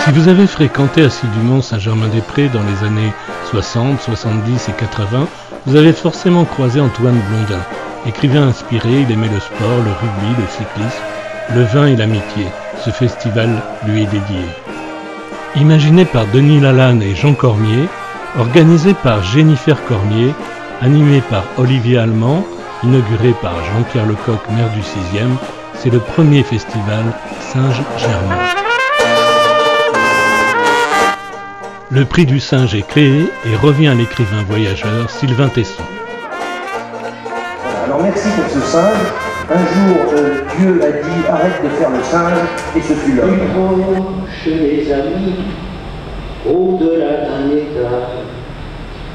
Si vous avez fréquenté assidûment Saint-Germain-des-Prés dans les années 60, 70 et 80, vous avez forcément croisé Antoine Blondin. Écrivain inspiré, il aimait le sport, le rugby, le cyclisme, le vin et l'amitié. Ce festival lui est dédié. Imaginé par Denis Lalanne et Jean Cormier, organisé par Jennifer Cormier, animé par Olivier Allemand, inauguré par Jean-Pierre Lecoq, maire du 6e, c'est le premier festival Singe-Germain. Le prix du singe est créé et revient à l'écrivain voyageur Sylvain Tesson. Alors merci pour ce singe. Un jour, Dieu a dit arrête de faire le singe et ce fut l'homme. Proche les amis, au-delà d'un état,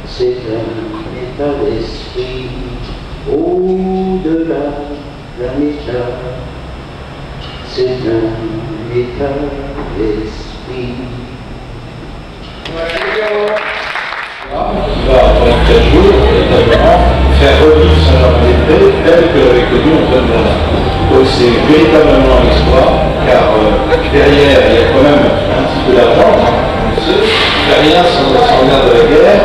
c'est un état d'esprit. Au-delà d'un état, c'est un état d'esprit. Qui va, pendant 4 jours, notamment, faire revivre Saint-Germain-des-Prés tel que nous on donne là. Donc c'est véritablement un exploit, car derrière il y a quand même un petit peu d'argent, on sait, derrière sans l'air de la guerre,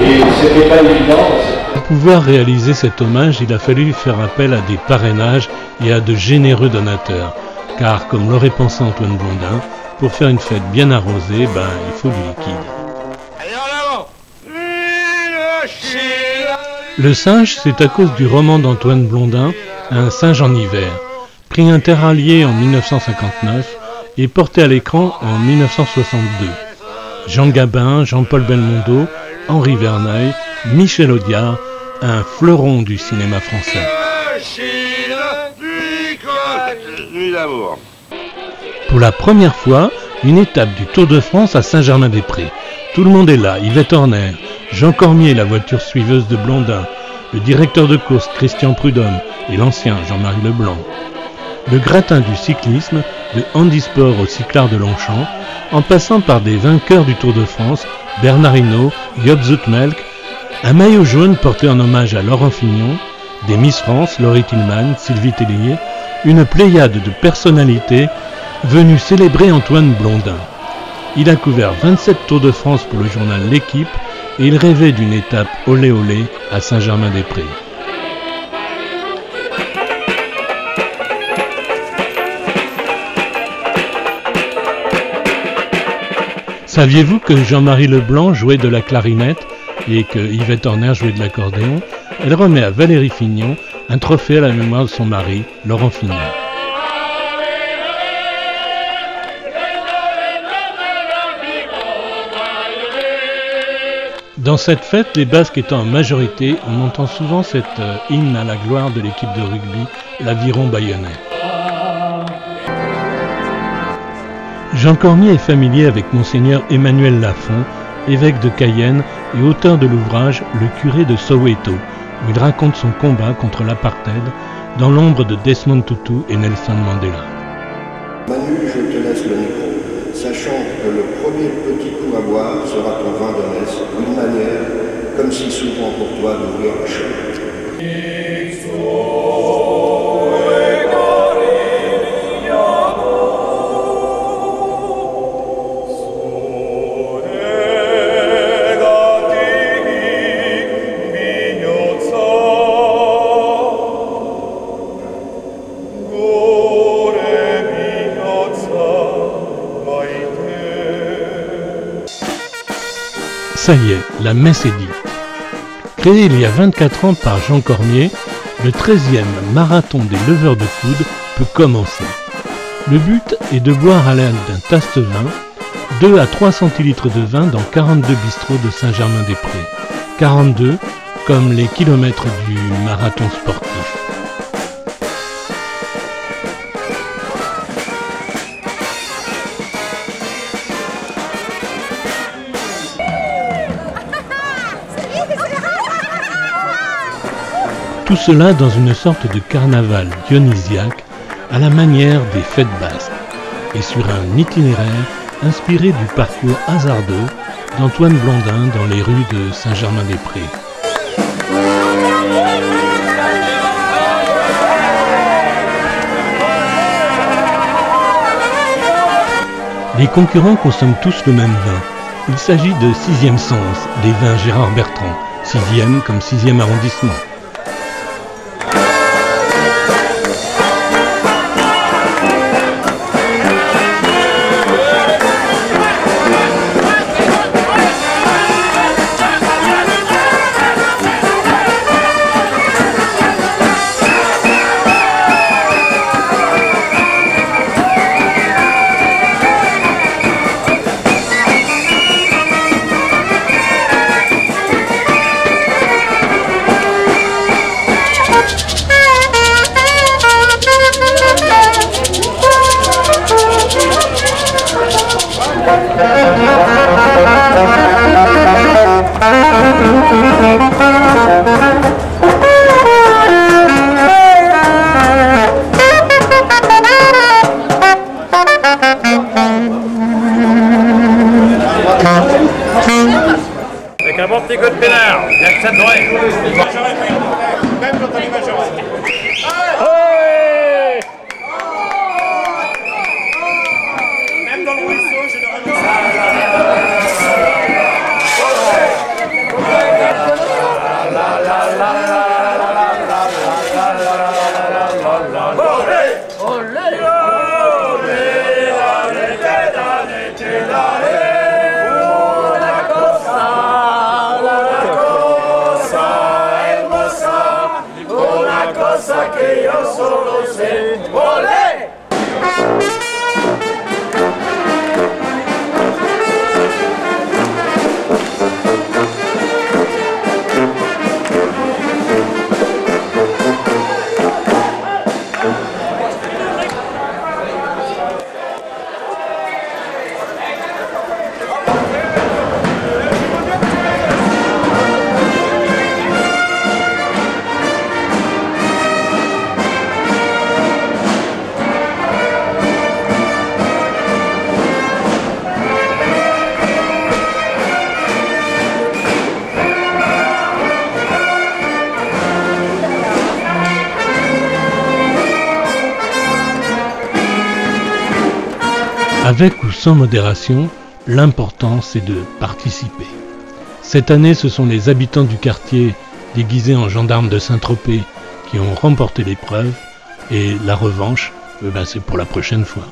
et c'était pas évident. Pour pouvoir réaliser cet hommage, il a fallu faire appel à des parrainages et à de généreux donateurs, car comme l'aurait pensé Antoine Blondin, pour faire une fête bien arrosée, il faut du liquide. Le singe, c'est à cause du roman d'Antoine Blondin, Un singe en hiver, prix Interallié en 1959 et porté à l'écran en 1962. Jean Gabin, Jean-Paul Belmondo, Henri Verneuil, Michel Audiard, un fleuron du cinéma français. Pour la première fois, une étape du Tour de France à Saint-Germain-des-Prés. Tout le monde est là, Yvette Horner, Jean Cormier, la voiture suiveuse de Blondin, le directeur de course Christian Prudhomme et l'ancien Jean-Marie Leblanc. Le gratin du cyclisme, de handisport au cyclard de Longchamp, en passant par des vainqueurs du Tour de France, Bernard Hinault, Job Zoutmelk, un maillot jaune porté en hommage à Laurent Fignon, des Miss France, Laurie Tillman, Sylvie Tellier, une pléiade de personnalités venues célébrer Antoine Blondin. Il a couvert 27 Tours de France pour le journal L'Équipe et il rêvait d'une étape olé olé à Saint-Germain-des-Prés. Saviez-vous que Jean-Marie Leblanc jouait de la clarinette et que Yvette Horner jouait de l'accordéon? Elle remet à Valérie Fignon un trophée à la mémoire de son mari, Laurent Fignon. Dans cette fête, les Basques étant en majorité, on entend souvent cette hymne à la gloire de l'équipe de rugby, l'Aviron Bayonnais. Jean Cormier est familier avec Monseigneur Emmanuel Lafont, évêque de Cayenne et auteur de l'ouvrage Le curé de Soweto, où il raconte son combat contre l'apartheid dans l'ombre de Desmond Tutu et Nelson Mandela. Manu, je te laisse le micro, sachant que le premier petit coup à boire sera ton vin de messe, une manière, comme si souvent pour toi, d'ouvrir le chemin. Ça y est, la messe est dite. Créé il y a 24 ans par Jean Cormier, le 13e marathon des leveurs de coude peut commencer. Le but est de boire à l'aide d'un tasse-vin 2 à 3 centilitres de vin dans 42 bistrots de Saint-Germain-des-Prés. 42 comme les kilomètres du marathon sportif. Tout cela dans une sorte de carnaval dionysiaque à la manière des fêtes basques et sur un itinéraire inspiré du parcours hasardeux d'Antoine Blondin dans les rues de Saint-Germain-des-Prés. Les concurrents consomment tous le même vin. Il s'agit de Sixième Sens, des vins Gérard Bertrand, 6e comme 6e arrondissement. Avec un bon petit coup de pénard, j'accepterai. Même quand on est majoré. Même dans le ruisseau, je le Avec ou sans modération, l'important c'est de participer. Cette année, ce sont les habitants du quartier déguisés en gendarmes de Saint-Tropez qui ont remporté l'épreuve et la revanche, c'est pour la prochaine fois.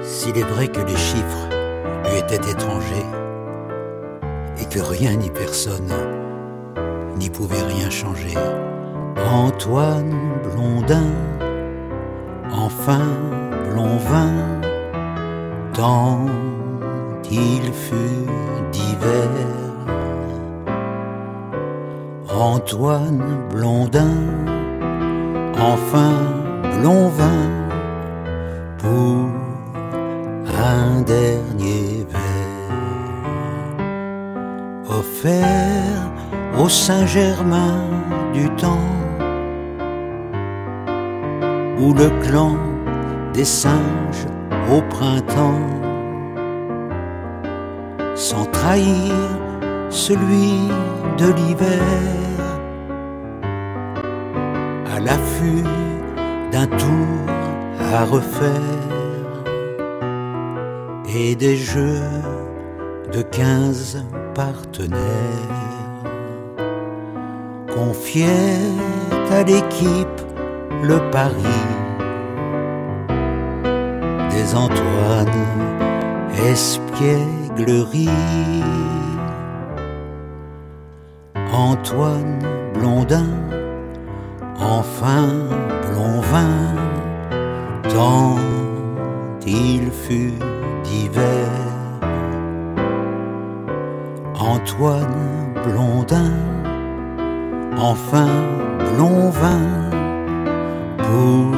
S'il est vrai que les chiffres lui étaient étrangers et que rien ni personne n'y pouvait rien changer, Antoine Blondin, enfin Blonvin, tant il fut divers. Antoine Blondin, enfin Blonvin, pour un dernier verre offert au Saint-Germain du temps, où le clan des singes au printemps, sans trahir celui de l'hiver, à l'affût d'un tour à refaire et des jeux de 15 partenaires, confiait à l'équipe le pari des Antoine espièglerie. Antoine Blondin, enfin Blonvin, tant il fut divers. Antoine Blondin, enfin Blonvin, pour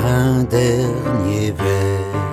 un dernier verre.